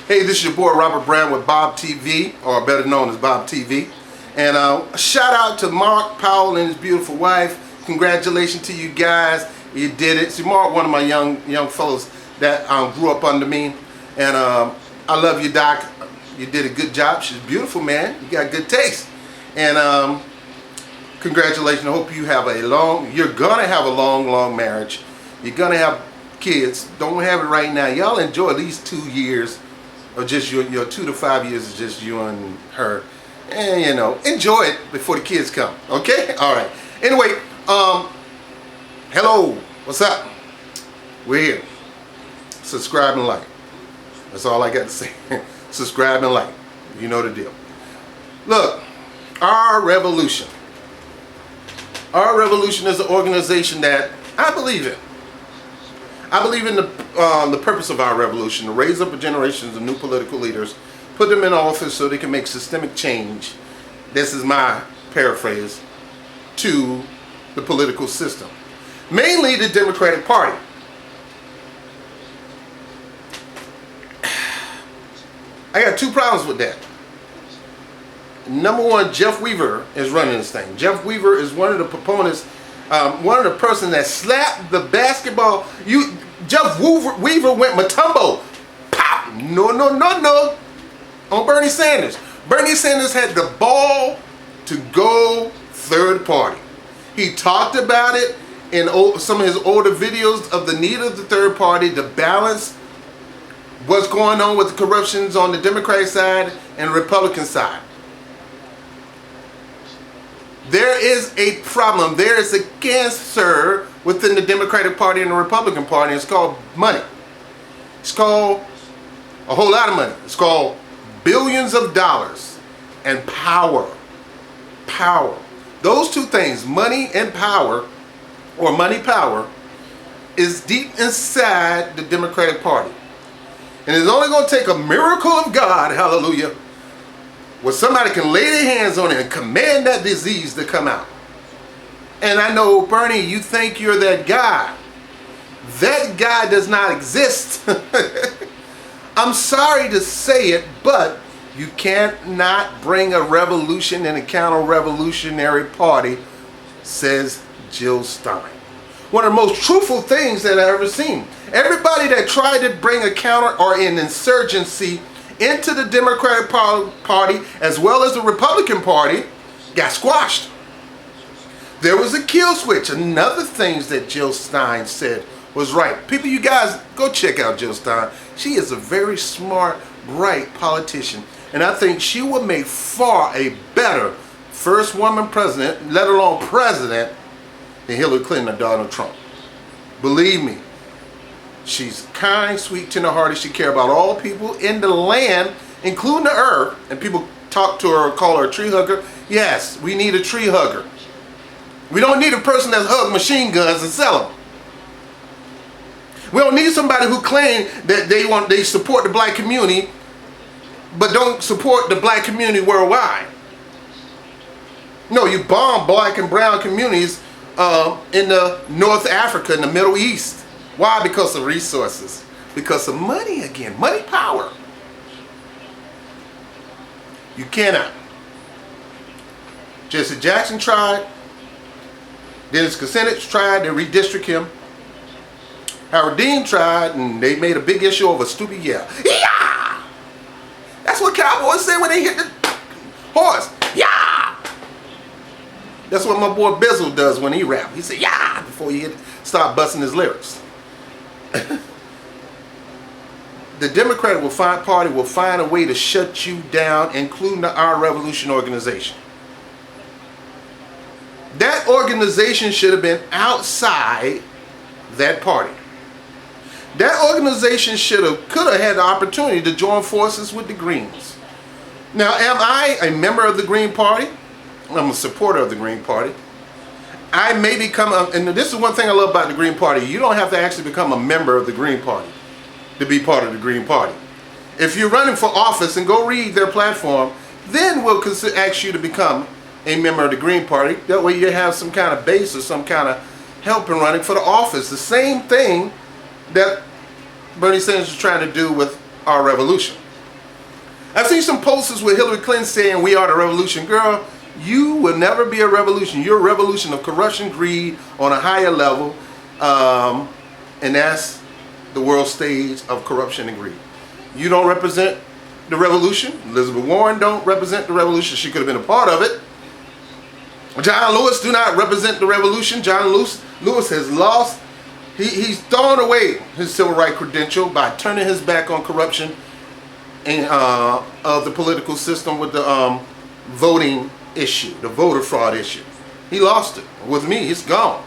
Hey, this is your boy Robert Brown with Bobtv, or better known as Bobtv. And a shout out to Mark Powell and his beautiful wife. Congratulations to you guys. You did it. See, Mark, one of my young fellows that grew up under me. And I love you, Doc. You did a good job. She's beautiful, man. You got good taste. And congratulations. I hope you have you're going to have a long marriage. You're going to have kids. Don't have it right now. Y'all enjoy at least 2 years. Or just your 2 to 5 years is just you and her, and enjoy it before the kids come. Okay, all right. Anyway, hello, what's up? We're here. Subscribe and like. That's all I got to say. Subscribe and like. You know the deal. Look, Our Revolution. Our Revolution is an organization that I believe in. I believe in the purpose of our revolution, to raise up a generation of new political leaders, put them in office so they can make systemic change. This is my paraphrase to the political system. Mainly the Democratic Party. I got 2 problems with that. Number one, Jeff Weaver is running this thing. Jeff Weaver is one of the proponents, one of the person that slapped the basketball. Jeff Weaver went Matumbo. Pop! No. On Bernie Sanders. Bernie Sanders had the ball to go third party. He talked about it in some of his older videos of the need of the third party to balance what's going on with the corruptions on the Democratic side and Republican side. There is a problem. There is a cancer within the Democratic Party and the Republican Party. It's called money. It's called a whole lot of money. It's called billions of dollars and power. Power. Those 2 things, money and power, or money power, is deep inside the Democratic Party. And it's only going to take a miracle of God, hallelujah, where somebody can lay their hands on it and command that disease to come out. And I know, Bernie, you think you're that guy. That guy does not exist. I'm sorry to say it, but you can't not bring a revolution in a counter-revolutionary party, says Jill Stein. One of the most truthful things that I've ever seen. Everybody that tried to bring a counter or an insurgency into the Democratic Party as well as the Republican Party got squashed. There was a kill switch. Another things that Jill Stein said was right. People, you guys, go check out Jill Stein. She is a very smart, bright politician. And I think she would make far a better first woman president, let alone president, than Hillary Clinton or Donald Trump. Believe me. She's kind, sweet, tender-hearted. She cares about all people in the land, including the earth. And people talk to her, call her a tree hugger. Yes, we need a tree hugger. We don't need a person that's hug machine guns and sell them. We don't need somebody who claims that they support the black community, but don't support the black community worldwide. No, you bomb black and brown communities in the North Africa, in the Middle East. Why? Because of resources. Because of money again. Money power. You cannot. Jesse Jackson tried. Dennis Kucinich tried to redistrict him. Howard Dean tried, and they made a big issue over a stupid yell. Yeah! That's what cowboys say when they hit the horse. Yeah! That's what my boy Bizzle does when he rap. He said, yeah! Before he start busting his lyrics. The Democratic Party will find a way to shut you down, including the Our Revolution organization. That organization should have been outside that party. That organization could have had the opportunity to join forces with the Greens. Now, am I a member of the Green Party? I'm a supporter of the Green Party. I may become, and this is one thing I love about the Green Party, you don't have to actually become a member of the Green Party to be part of the Green Party. If you're running for office, and go read their platform, then we'll ask you to become a member of the Green Party. That way you have some kind of base or some kind of help in running for the office. The same thing that Bernie Sanders is trying to do with Our Revolution. I've seen some posters with Hillary Clinton saying we are the revolution. Girl, you will never be a revolution. You're a revolution of corruption, greed on a higher level. And that's the world stage of corruption and greed. You don't represent the revolution. Elizabeth Warren don't represent the revolution. She could have been a part of it. John Lewis do not represent the revolution. John Lewis has lost. He's thrown away his civil rights credential by turning his back on corruption and of the political system with the voting issue, the voter fraud issue. He lost it. With me, it's gone.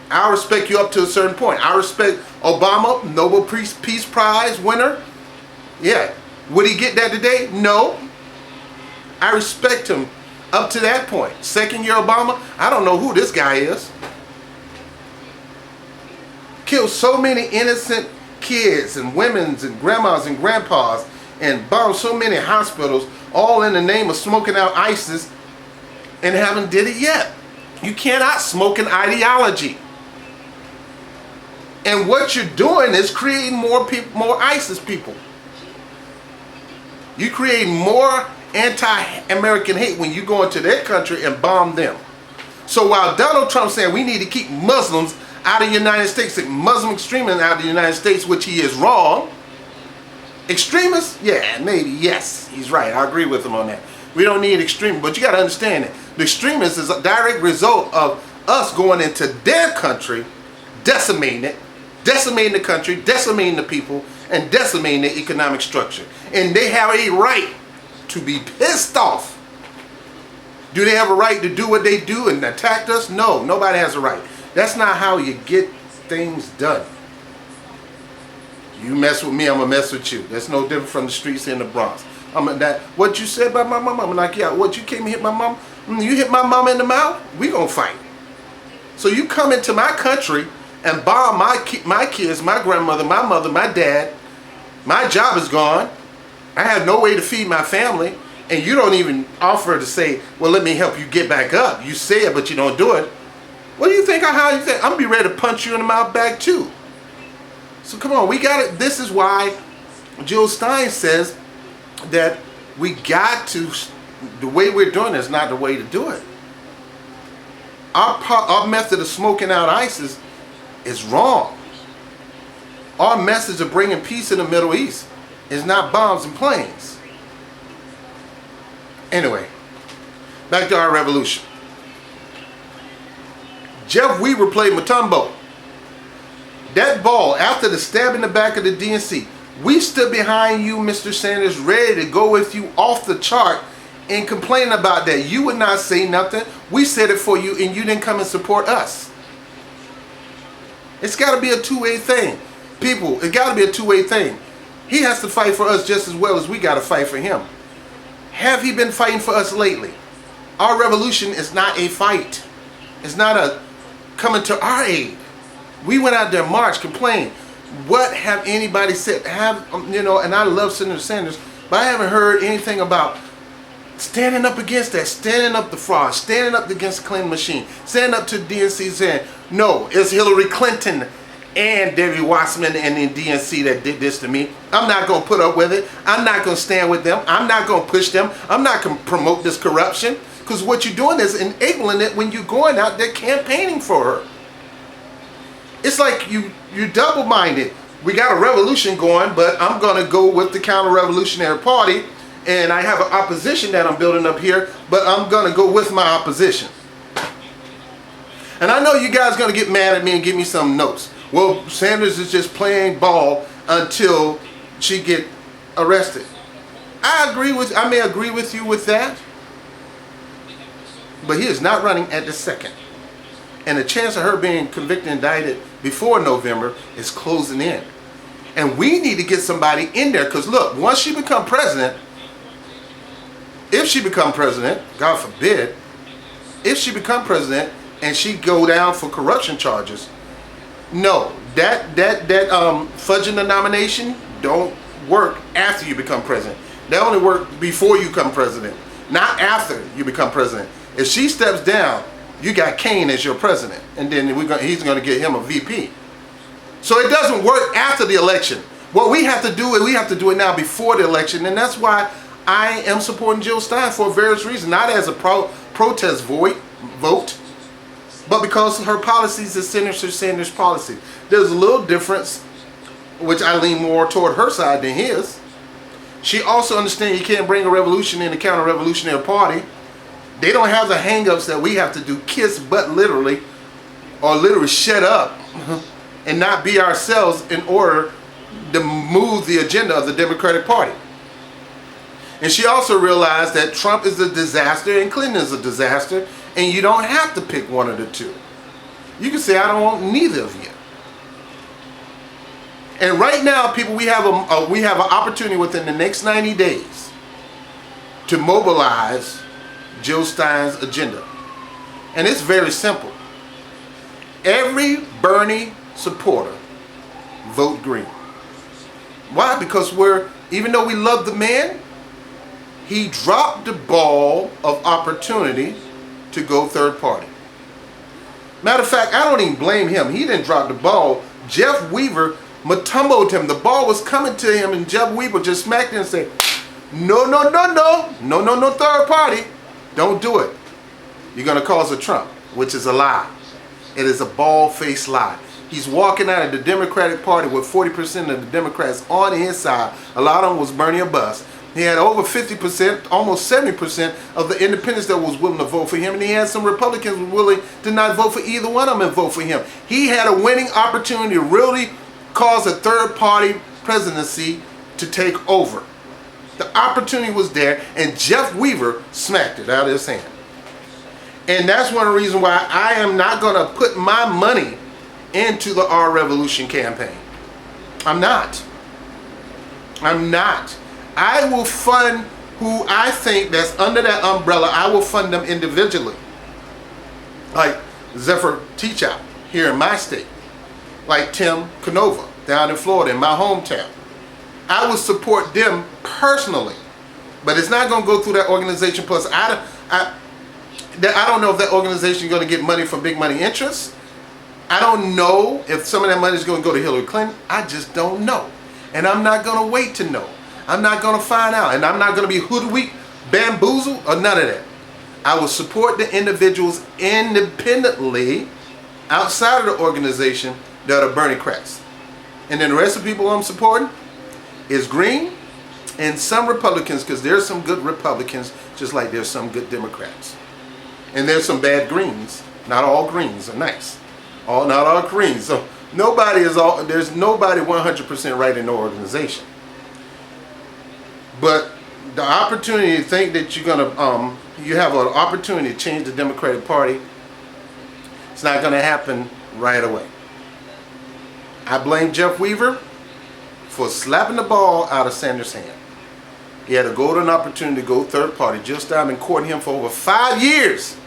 I respect you up to a certain point. I respect Obama, Nobel Peace Prize winner. Yeah. Would he get that today? No. I respect him up to that point. Second year Obama, I don't know who this guy is. Killed so many innocent kids and women's and grandmas and grandpas and bombed so many hospitals, all in the name of smoking out ISIS, and haven't did it yet. You cannot smoke an ideology. And what you're doing is creating more people, more ISIS people. You create more anti-American hate when you go into their country and bomb them. So while Donald Trump saying we need to keep Muslims out of the United States, Muslim extremists out of the United States, which he is wrong. Extremists? Yeah, maybe, yes, he's right. I agree with him on that. We don't need extremists, but you got to understand that the extremists is a direct result of us going into their country, decimating it, decimating the country, decimating the people, and decimating the economic structure. And they have a right to be pissed off. Do they have a right to do what they do and attack us? No, nobody has a right. That's not how you get things done. You mess with me, I'm gonna mess with you. That's no different from the streets in the Bronx. What you said about my mom, I'm like, yeah, what, you came and hit my mom? You hit my mom in the mouth? We gonna fight. So you come into my country and bomb my kids, my grandmother, my mother, my dad. My job is gone. I have no way to feed my family. And you don't even offer to say, well, let me help you get back up. You say it, but you don't do it. What do you think? How you think? I'm gonna be ready to punch you in the mouth back too. So come on, we got it. This is why Jill Stein says that we got to, the way we're doing it is not the way to do it. Our method of smoking out ISIS is wrong. Our message of bringing peace in the Middle East is not bombs and planes. Anyway, back to our revolution. Jeff Weaver played Mutombo. That ball, after the stab in the back of the DNC, we stood behind you, Mr. Sanders, ready to go with you off the chart and complain about that. You would not say nothing. We said it for you and you didn't come and support us. It's got to be a two-way thing. People, it got to be a two-way thing. He has to fight for us just as well as we got to fight for him. Have he been fighting for us lately? Our revolution is not a fight. It's not a coming to our aid. We went out there, marched, complained. What have anybody said? And I love Senator Sanders, but I haven't heard anything about standing up against that, standing up the fraud, standing up against the Clinton machine, standing up to the DNC saying, no, it's Hillary Clinton and Debbie Wasserman and the DNC that did this to me. I'm not going to put up with it. I'm not going to stand with them. I'm not going to push them. I'm not going to promote this corruption. Because what you're doing is enabling it when you're going out there campaigning for her. It's like you're double-minded. We got a revolution going, but I'm going to go with the counter-revolutionary party, and I have an opposition that I'm building up here, but I'm going to go with my opposition. And I know you guys are going to get mad at me and give me some notes. Well, Sanders is just playing ball until she get arrested. I may agree with you with that. But he is not running at the second. And the chance of her being convicted and indicted before November is closing in. And we need to get somebody in there. Because look, once she become president, if she become president, God forbid, if she become president and she go down for corruption charges, no, that fudging the nomination don't work after you become president. That only work before you become president, not after you become president. If she steps down, you got Kane as your president, and then he's going to get him a VP. So it doesn't work after the election. What we have to do is we have to do it now before the election, and that's why I am supporting Jill Stein for various reasons, not as a protest vote, but because her policies is Senator Sanders' policy. There's a little difference, which I lean more toward her side than his. She also understands you can't bring a revolution in a counter-revolutionary party. They don't have the hang-ups that we have to do, kiss butt literally, or literally shut up and not be ourselves in order to move the agenda of the Democratic Party. And she also realized that Trump is a disaster and Clinton is a disaster, and you don't have to pick one of the two. You can say, I don't want neither of you. And right now, people, we have an opportunity within the next 90 days to mobilize Jill Stein's agenda. And it's very simple. Every Bernie supporter vote green. Why? Because even though we love the man, he dropped the ball of opportunity to go third party. Matter of fact, I don't even blame him. He didn't drop the ball. Jeff Weaver matumboed him. The ball was coming to him, and Jeff Weaver just smacked him and said, no, third party. Don't do it. You're going to cause a Trump, which is a lie. It is a bald-faced lie. He's walking out of the Democratic Party with 40% of the Democrats on his side. A lot of them was Bernie or bust. He had over 50%, almost 70% of the independents that was willing to vote for him, and he had some Republicans willing to not vote for either one of them and vote for him. He had a winning opportunity to really cause a third-party presidency to take over. The opportunity was there, and Jeff Weaver smacked it out of his hand. And that's one of the reasons why I am not going to put my money into the Our Revolution campaign. I'm not. I will fund who I think that's under that umbrella. I will fund them individually. Like Zephyr Teachout here in my state. Like Tim Canova down in Florida, in my hometown. I will support them personally. But it's not going to go through that organization. Plus, I don't know if that organization is going to get money from big money interests. I don't know if some of that money is going to go to Hillary Clinton. I just don't know. And I'm not going to wait to know. I'm not going to find out. And I'm not going to be hoodwinked, bamboozled, or none of that. I will support the individuals independently outside of the organization that are Bernie-crats. And then the rest of the people I'm supporting is green and some Republicans, because there's some good Republicans just like there's some good Democrats. And there's some bad greens. Not all greens are nice. Not all greens. So there's nobody 100% right in the organization. But the opportunity to think that you're going to, you have an opportunity to change the Democratic Party, it's not going to happen right away. I blame Jeff Weaver for slapping the ball out of Sanders' hand. He had a golden opportunity to go third party. Jill Stein been courting him for over 5 years.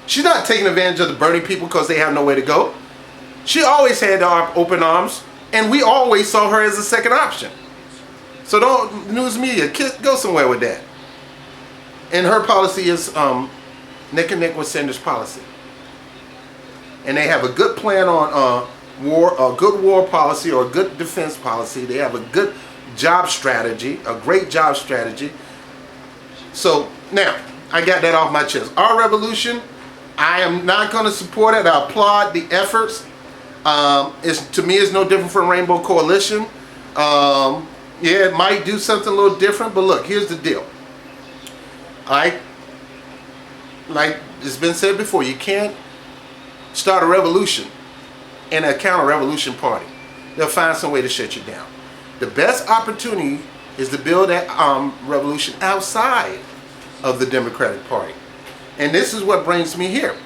She's not taking advantage of the Bernie people because they have nowhere to go. She always had the open arms, and we always saw her as a second option. So don't, news media, go somewhere with that. And her policy is neck and neck with Sanders' policy. And they have a good plan on a good war policy or a good defense policy. They have a good job strategy, a great job strategy. So now, I got that off my chest. Our revolution, I am not going to support it. I applaud the efforts. To me, it's no different from Rainbow Coalition. Yeah, it might do something a little different, but look, here's the deal. Like it's been said before, you can't start a revolution in a counter-revolution party. They'll find some way to shut you down. The best opportunity is to build that revolution outside of the Democratic Party. And this is what brings me here.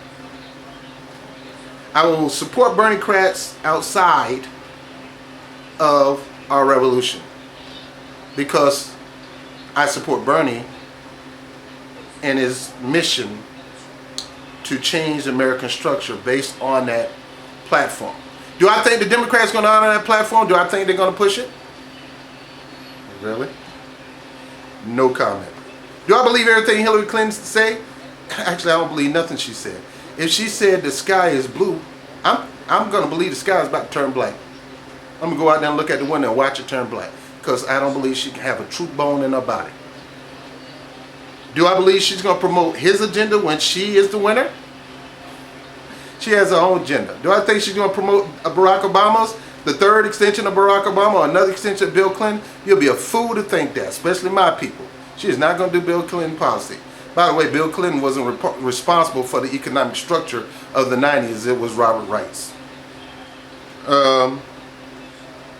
I will support Bernie-crats outside of our revolution because I support Bernie and his mission to change the American structure based on that platform. Do I think the Democrats are going to honor that platform? Do I think they're going to push it? Really? No comment. Do I believe everything Hillary Clinton said? Actually, I don't believe nothing she said. If she said the sky is blue, I'm going to believe the sky is about to turn black. I'm going to go out there and look at the window and watch it turn black because I don't believe she can have a true bone in her body. Do I believe she's going to promote his agenda when she is the winner? She has her own agenda. Do I think she's going to promote Barack Obama's, the third extension of Barack Obama, or another extension of Bill Clinton? You'll be a fool to think that, especially my people. She is not going to do Bill Clinton policy. By the way, Bill Clinton wasn't responsible for the economic structure of the 90s. It was Robert Reich.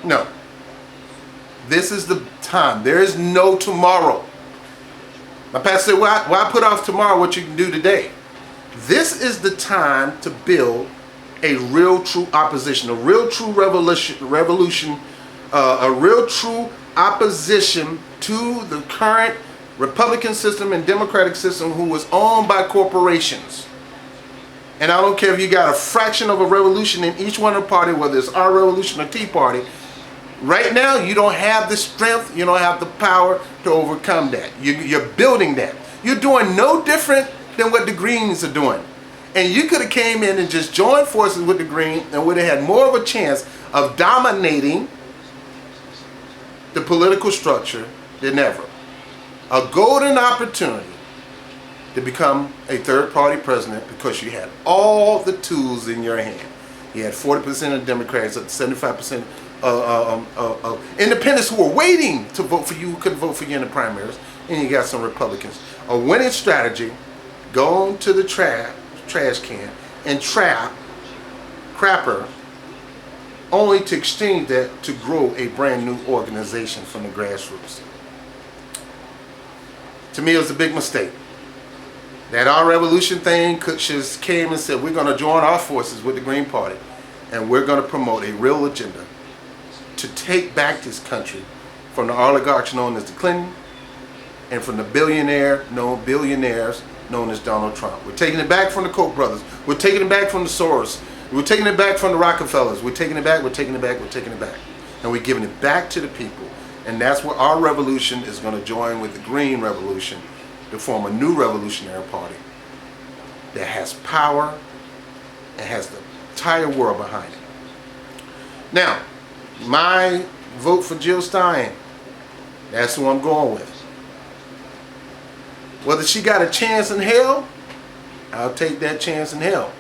No. This is the time. There is no tomorrow. My pastor said, why put off tomorrow what you can do today? This is the time to build a real true opposition, a real true revolution, a real true opposition to the current Republican system and Democratic system who was owned by corporations. And I don't care if you got a fraction of a revolution in each one of the party, whether it's our revolution or Tea Party. Right now, you don't have the strength, you don't have the power to overcome that. You're building that. You're doing no different than what the Greens are doing. And you could have came in and just joined forces with the Greens and would have had more of a chance of dominating the political structure than ever. A golden opportunity to become a third-party president because you had all the tools in your hand. You had 40% of Democrats, up to 75% of independents who were waiting to vote for you, who couldn't vote for you in the primaries, and you got some Republicans. A winning strategy: go to the trash can and crapper, only to exchange that to grow a brand new organization from the grassroots. To me, it was a big mistake. That our revolution thing just came and said, we're going to join our forces with the Green Party, and we're going to promote a real agenda to take back this country from the oligarchs known as the Clinton and from the billionaires known as Donald Trump. We're taking it back from the Koch brothers. We're taking it back from the Soros. We're taking it back from the Rockefellers. We're taking it back, we're taking it back, we're taking it back. And we're giving it back to the people. And that's where our revolution is going to join with the Green Revolution to form a new revolutionary party that has power and has the entire world behind it. Now, my vote for Jill Stein, that's who I'm going with. Whether she got a chance in hell, I'll take that chance in hell.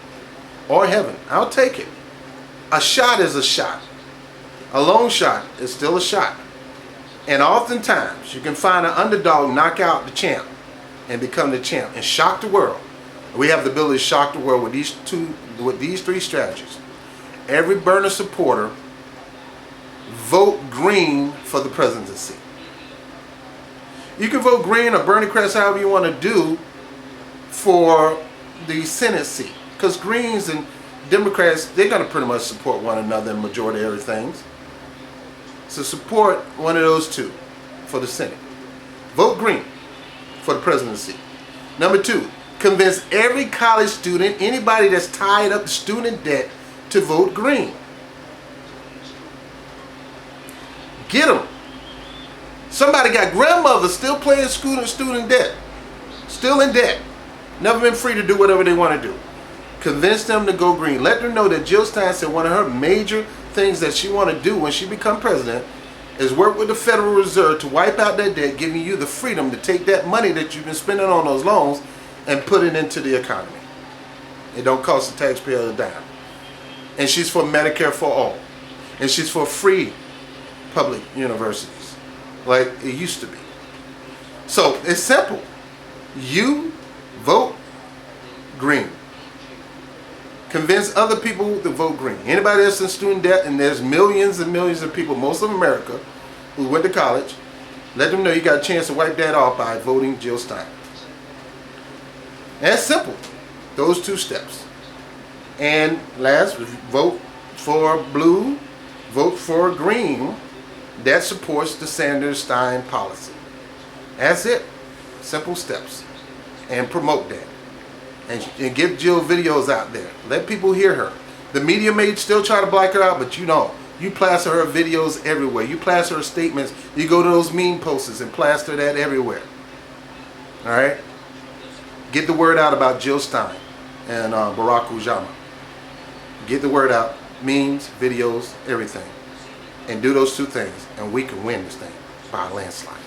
Or heaven, I'll take it. A shot is a shot. A long shot is still a shot. And oftentimes, you can find an underdog knock out the champ and become the champ and shock the world. We have the ability to shock the world with these three strategies. Every Bernie supporter, vote green for the presidency. You can vote green or Bernie Crest, however you want to do, for the Senate seat. Because Greens and Democrats, they're going to pretty much support one another in majority of everything. So support one of those two for the Senate. Vote green for the presidency. Number two, convince every college student, anybody that's tied up to student debt, to vote green. Get them. Somebody got grandmothers still paying student debt. Still in debt. Never been free to do whatever they want to do. Convince them to go green. Let them know that Jill Stein said one of her major things that she want to do when she become president is work with the Federal Reserve to wipe out that debt, giving you the freedom to take that money that you've been spending on those loans and put it into the economy. It don't cost the taxpayer a dime. And she's for Medicare for all. And she's for free public universities, like it used to be. So it's simple. You vote green. Convince other people to vote green. Anybody that's in student debt, and there's millions and millions of people, most of America, who went to college, let them know you got a chance to wipe that off by voting Jill Stein. And it's simple. Those two steps. And last, vote for blue, vote for green. That supports the Sanders-Stein policy. That's it. Simple steps. And promote that. And give Jill videos out there. Let people hear her. The media may still try to block her out, but you know, you plaster her videos everywhere. You plaster her statements. You go to those meme posters and plaster that everywhere. All right? Get the word out about Jill Stein and Barack Obama. Get the word out. Memes, videos, everything. And do those two things, and we can win this thing by a landslide.